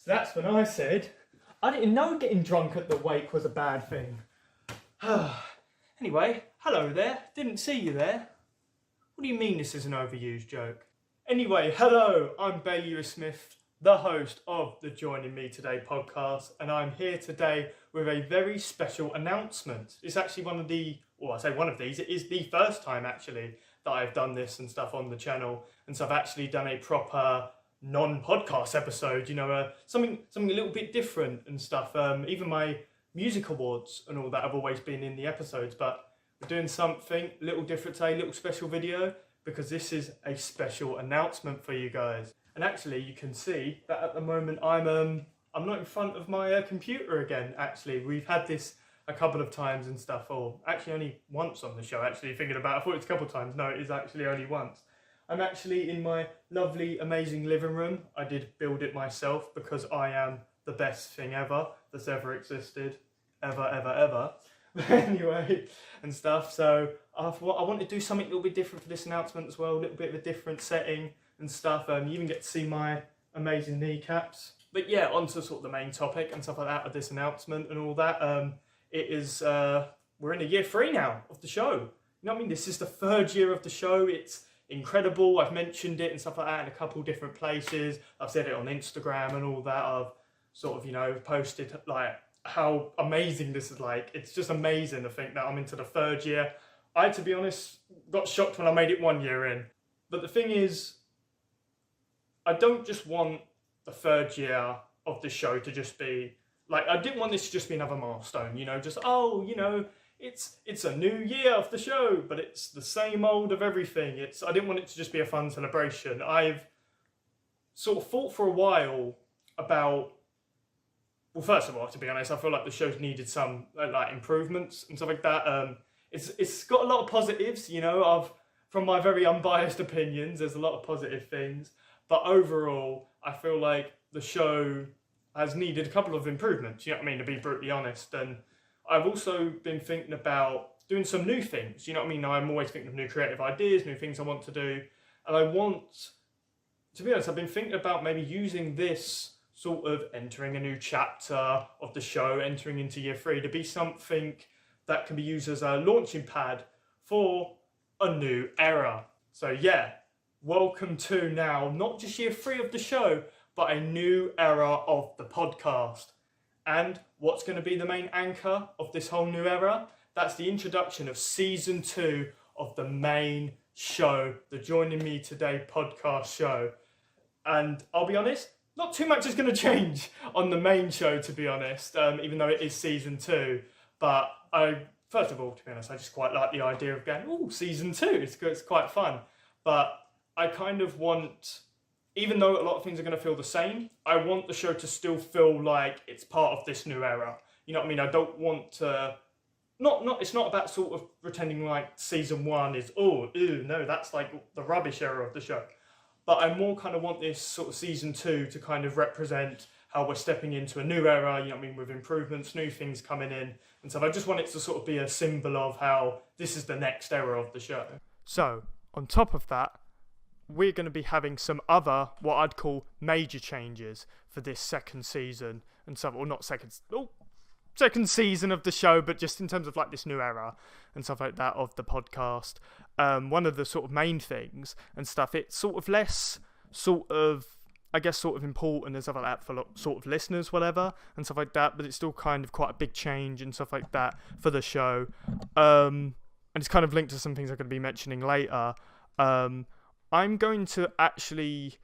So that's when I said, I didn't know getting drunk at the wake was a bad thing. Anyway, hello there. Didn't see you there. What do you mean this is an overused joke? Anyway, hello, I'm ewers-smith, the host of the Joining Me Today podcast, and I'm here today with a very special announcement. It's actually it is the first time actually that I've done this and stuff on the channel, and so I've actually done a proper non-podcast episode, something a little bit different and stuff. Even my music awards and all that have always been in the episodes, but we're doing something a little different today, a little special video, because this is a special announcement for you guys. And actually you can see that at the moment I'm not in front of my computer again. Actually, we've had this a couple of times and stuff, or actually only once on the show, actually thinking about it. I thought it's a couple of times. No, it is actually only once. I'm actually in my lovely, amazing living room. I did build it myself because I am the best thing ever that's ever existed. Ever. Anyway, and stuff. So I thought I want to do something a little bit different for this announcement as well. A little bit of a different setting and stuff. You even get to see my amazing kneecaps. But yeah, on to sort of the main topic and stuff like that of this announcement and all that. It is, we're in year 3 now of the show. You know what I mean? This is the 3rd year of the show. It's incredible. I've mentioned it and stuff like that in a couple different places. I've said it on Instagram and all that. I've sort of, posted like how amazing this is. Like, it's just amazing to think that I'm into the 3rd year. I, to be honest, got shocked when I made it 1 year in. But the thing is, I don't just want the 3rd year of the show to just be, like, I didn't want this to just be another milestone, it's a new year of the show, but it's the same old of everything. I didn't want it to just be a fun celebration. I've sort of thought for a while about, well, first of all, to be honest, I feel like the show's needed some like improvements and stuff like that. It's got a lot of positives, from my very unbiased opinions, there's a lot of positive things. But overall, I feel like the show has needed a couple of improvements, to be brutally honest. And I've also been thinking about doing some new things, I'm always thinking of new creative ideas, new things I want to do. And to be honest, I've been thinking about maybe using this sort of entering a new chapter of the show, entering into year 3, to be something that can be used as a launching pad for a new era. So yeah, welcome to now, not just year 3 of the show, but a new era of the podcast. And what's going to be the main anchor of this whole new era? That's the introduction of season 2 of the main show, the Joining Me Today podcast show. And I'll be honest, not too much is going to change on the main show, to be honest, even though it is season 2. But first of all, to be honest, I just quite like the idea of going, season 2, it's quite fun. But I kind of want, even though a lot of things are going to feel the same, I want the show to still feel like it's part of this new era. You know what I mean? I don't want to, it's not about sort of pretending like season 1 is, no, that's like the rubbish era of the show. But I more kind of want this sort of season 2 to kind of represent how we're stepping into a new era, with improvements, new things coming in. And so I just want it to sort of be a symbol of how this is the next era of the show. So, on top of that, we're going to be having some other, what I'd call major changes for this second season. And so, or not second season of the show, but just in terms of like this new era and stuff like that of the podcast. One of the sort of main things and stuff, it's sort of less sort of important and stuff like that for sort of listeners, whatever, and stuff like that, but it's still kind of quite a big change and stuff like that for the show. And it's kind of linked to some things I'm going to be mentioning later. I'm going to actually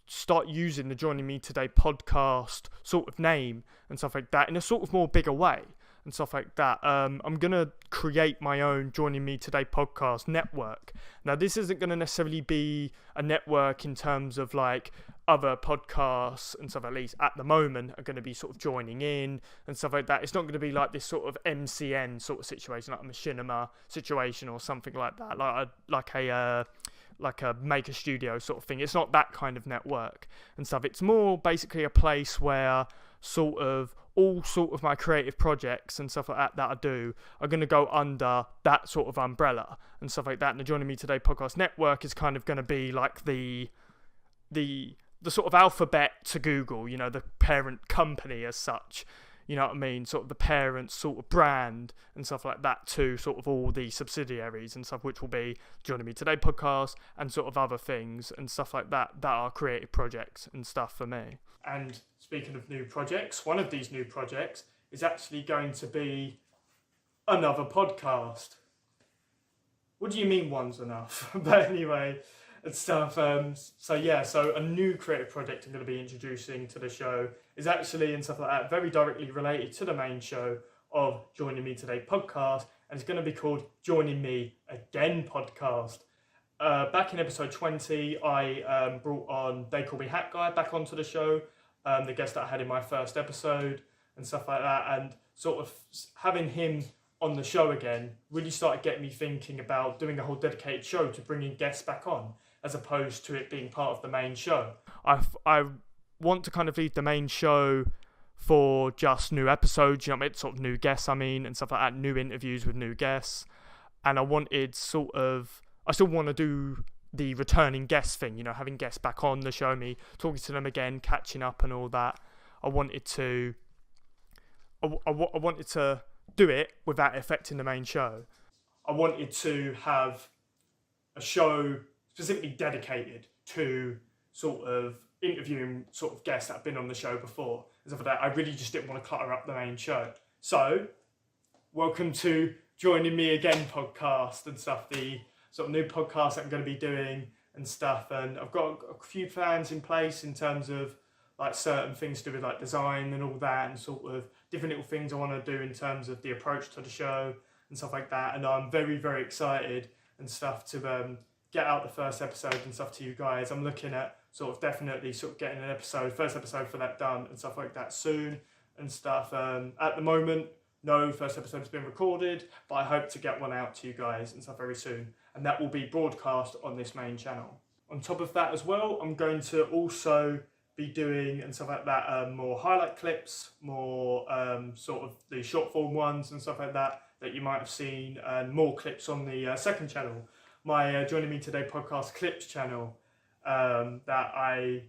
start using the Joining Me Today podcast sort of name and stuff like that in a sort of more bigger way and stuff like that. I'm going to create my own Joining Me Today podcast network. Now, this isn't going to necessarily be a network in terms of like other podcasts and stuff, at least at the moment, are going to be sort of joining in and stuff like that. It's not going to be like this sort of MCN sort of situation, like a machinima situation or something like that, like a maker studio sort of thing. It's not that kind of network and stuff. It's more basically a place where sort of all sort of my creative projects and stuff like that I do are going to go under that sort of umbrella and stuff like that. And the Joining Me Today podcast network is kind of going to be like the the sort of alphabet to Google, you know, the parent company as such, you know what I mean, sort of the parent sort of brand and stuff like that to sort of all the subsidiaries and stuff, which will be Joining Me Today podcast and sort of other things and stuff like that are creative projects and stuff for me. And speaking of new projects, one of these new projects is actually going to be another podcast. What do you mean one's enough? But anyway, and stuff. So a new creative project I'm going to be introducing to the show is actually, and stuff like that, very directly related to the main show of Joining Me Today podcast, and it's going to be called Joining Me Again podcast. Back in episode 20, I brought on They Call Me Hat Guy back onto the show, the guest that I had in my first episode and stuff like that, and sort of having him on the show again really started getting me thinking about doing a whole dedicated show to bringing guests back on, as opposed to it being part of the main show. I want to kind of leave the main show for just new episodes, you know what I mean, sort of new guests, and stuff like that, new interviews with new guests. And I still want to do the returning guest thing, you know, having guests back on the show, me talking to them again, catching up and all that. I wanted to do it without affecting the main show. I wanted to have a show specifically dedicated to sort of interviewing sort of guests that have been on the show before. And stuff like that. I really just didn't want to clutter up the main show. So, welcome to Joining Me Again podcast and stuff, the sort of new podcast that I'm going to be doing and stuff. And I've got a few plans in place in terms of like certain things to do with like design and all that, and sort of different little things I want to do in terms of the approach to the show and stuff like that. And I'm very, very excited and stuff to get out the first episode and stuff to you guys. I'm looking at sort of definitely sort of getting first episode for that done and stuff like that soon and stuff. At the moment, no first episode's been recorded, but I hope to get one out to you guys and stuff very soon. And that will be broadcast on this main channel. On top of that as well, I'm going to also be doing and stuff like that, more highlight clips, more sort of the short form ones and stuff like that you might have seen, and more clips on the second channel, my Joining Me Today podcast clips channel, that I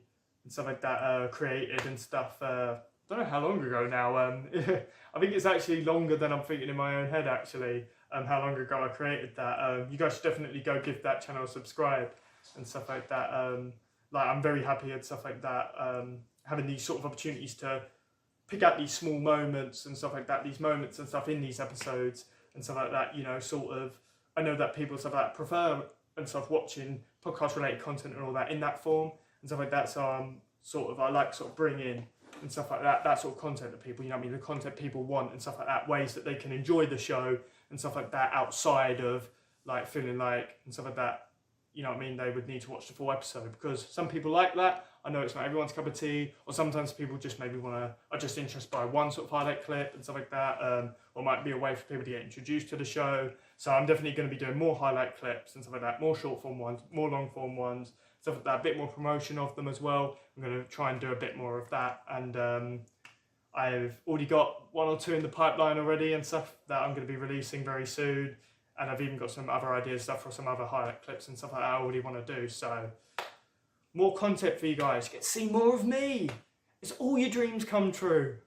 and stuff like that created and stuff. I don't know how long ago now. I think it's actually longer than I'm thinking in my own head actually. How long ago I created that. You guys should definitely go give that channel a subscribe and stuff like that. Like I'm very happy and stuff like that. Having these sort of opportunities to pick out these small moments and stuff like that, these moments and stuff in these episodes and stuff like that, you know, sort of, I know that people stuff like that prefer and stuff watching podcast related content and all that in that form and stuff like that. So I like sort of bring in and stuff like that sort of content that people, you know what I mean, the content people want and stuff like that, ways that they can enjoy the show and stuff like that outside of like feeling like and stuff like that, you know what I mean, they would need to watch the full episode, because some people like that. I know it's not everyone's cup of tea, or sometimes people just maybe are just interested by one sort of highlight clip and stuff like that, or might be a way for people to get introduced to the show. So I'm definitely going to be doing more highlight clips and stuff like that, more short form ones, more long form ones, stuff like that, a bit more promotion of them as well. I'm going to try and do a bit more of that, and I've already got one or two in the pipeline already and stuff that I'm going to be releasing very soon. And I've even got some other ideas, stuff for some other highlight clips and stuff like that I already want to do. So, more content for you guys. You get to see more of me. It's all your dreams come true.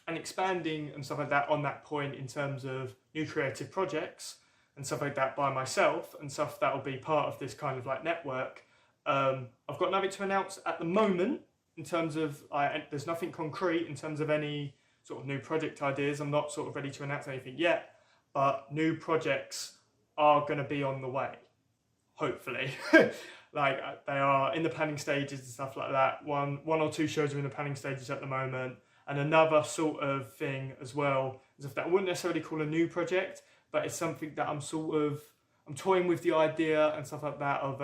And expanding and stuff like that on that point in terms of new creative projects and stuff like that by myself and stuff that will be part of this kind of like network. I've got nothing to announce at the moment in terms of, there's nothing concrete in terms of any sort of new project ideas. I'm not sort of ready to announce anything yet. But new projects are going to be on the way, hopefully. Like they are in the planning stages and stuff like that. One or two shows are in the planning stages at the moment, and another sort of thing as well, as if that I wouldn't necessarily call a new project, but it's something that I'm toying with the idea and stuff like that of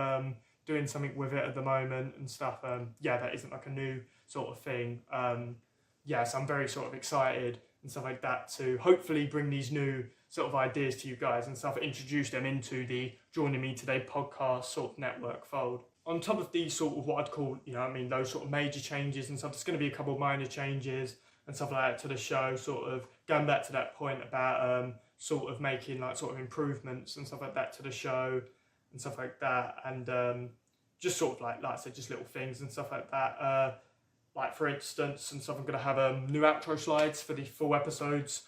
doing something with it at the moment and stuff. That isn't like a new sort of thing. So I'm very sort of excited and stuff like that to hopefully bring these new sort of ideas to you guys and stuff, introduce them into the Joining Me Today podcast sort of network fold. On top of these sort of what I'd call, you know what I mean, those sort of major changes and stuff, there's going to be a couple of minor changes and stuff like that to the show, sort of going back to that point about sort of making like sort of improvements and stuff like that to the show and stuff like that, and just sort of like I said, just little things and stuff like that. Like for instance, and stuff, I'm going to have new outro slides for the full episodes.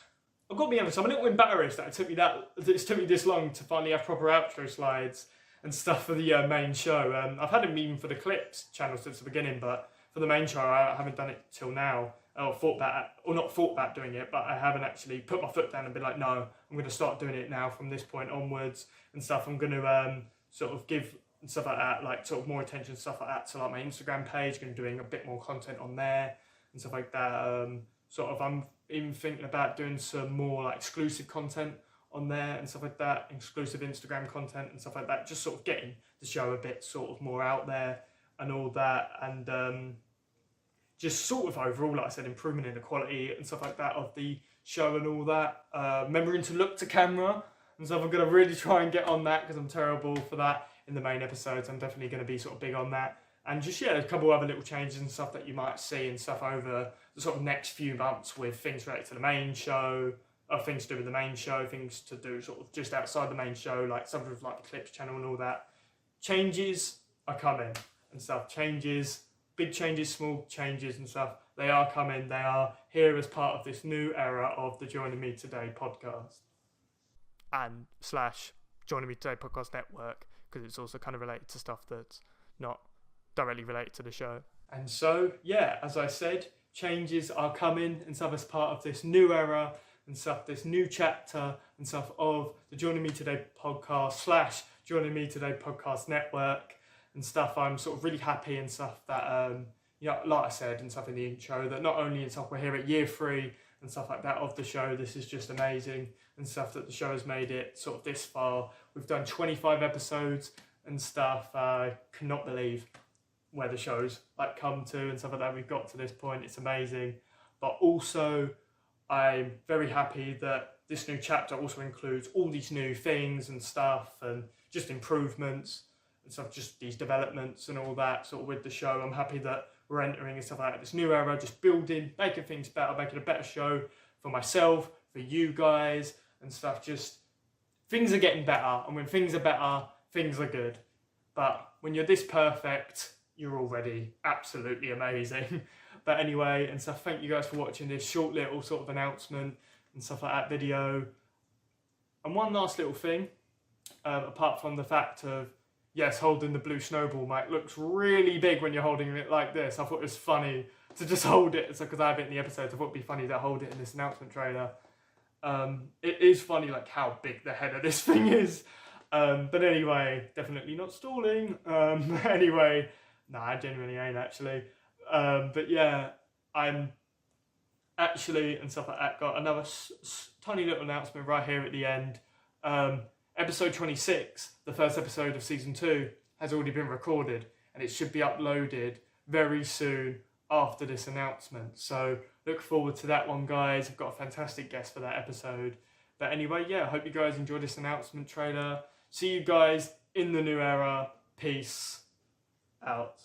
I've got to be honest, I'm a little embarrassed that it took me this long to finally have proper outro slides and stuff for the main show. I've had them even for the clips channel since the beginning, but for the main show I haven't done it till now. Not thought about doing it, but I haven't actually put my foot down and been like, no, I'm going to start doing it now from this point onwards and stuff. I'm going to sort of give and stuff like that, like sort of more attention and stuff like that to like my Instagram page, going to doing a bit more content on there and stuff like that. Sort of, I'm even thinking about doing some more like exclusive content on there and stuff like that, exclusive Instagram content and stuff like that, just sort of getting the show a bit sort of more out there and all that, and just sort of overall, like I said, improvement in the quality and stuff like that of the show and all that. Remembering to look to camera and stuff. I'm going to really try and get on that because I'm terrible for that in the main episodes. I'm definitely going to be sort of big on that. And just, yeah, a couple other little changes and stuff that you might see and stuff over the sort of next few months with things related to the main show, or things to do with the main show, things to do sort of just outside the main show, like some of like the clips channel and all that. Changes are coming and stuff. Changes, big changes, small changes and stuff. They are coming. They are here as part of this new era of the Joining Me Today podcast. And / Joining Me Today podcast network, because it's also kind of related to stuff that's not directly related to the show. And so, yeah, as I said, changes are coming and stuff as part of this new era and stuff, this new chapter and stuff of the Joining Me Today podcast / Joining Me Today podcast network and stuff. I'm sort of really happy and stuff that, you know, like I said and stuff in the intro, that not only and stuff we're here at year 3 and stuff like that of the show, this is just amazing and stuff that the show has made it sort of this far. We've done 25 episodes and stuff. I cannot believe where the show's like come to and stuff like that. We've got to this point. It's amazing. But also I'm very happy that this new chapter also includes all these new things and stuff and just improvements and stuff, just these developments and all that sort of with the show. I'm happy that we're entering and stuff like that, this new era, just building, making things better, making a better show for myself, for you guys and stuff. Just things are getting better, and when things are better, things are good. But when you're this perfect, you're already absolutely amazing. But anyway, and stuff, thank you guys for watching this short little sort of announcement and stuff like that video. And one last little thing, apart from the fact of, yes, holding the blue snowball, mate, looks really big when you're holding it like this. I thought it was funny to just hold it, so because I have it in the episodes, I thought it'd be funny to hold it in this announcement trailer. It is funny like how big the head of this thing is. But anyway, definitely not stalling. Anyway, nah, I genuinely ain't actually. But yeah, I'm actually and stuff like that got another tiny little announcement right here at the end. Episode 26, the first episode of season 2, has already been recorded and it should be uploaded very soon after this announcement. So look forward to that one, guys. I've got a fantastic guest for that episode. But anyway, yeah, I hope you guys enjoyed this announcement trailer. See you guys in the new era. Peace out.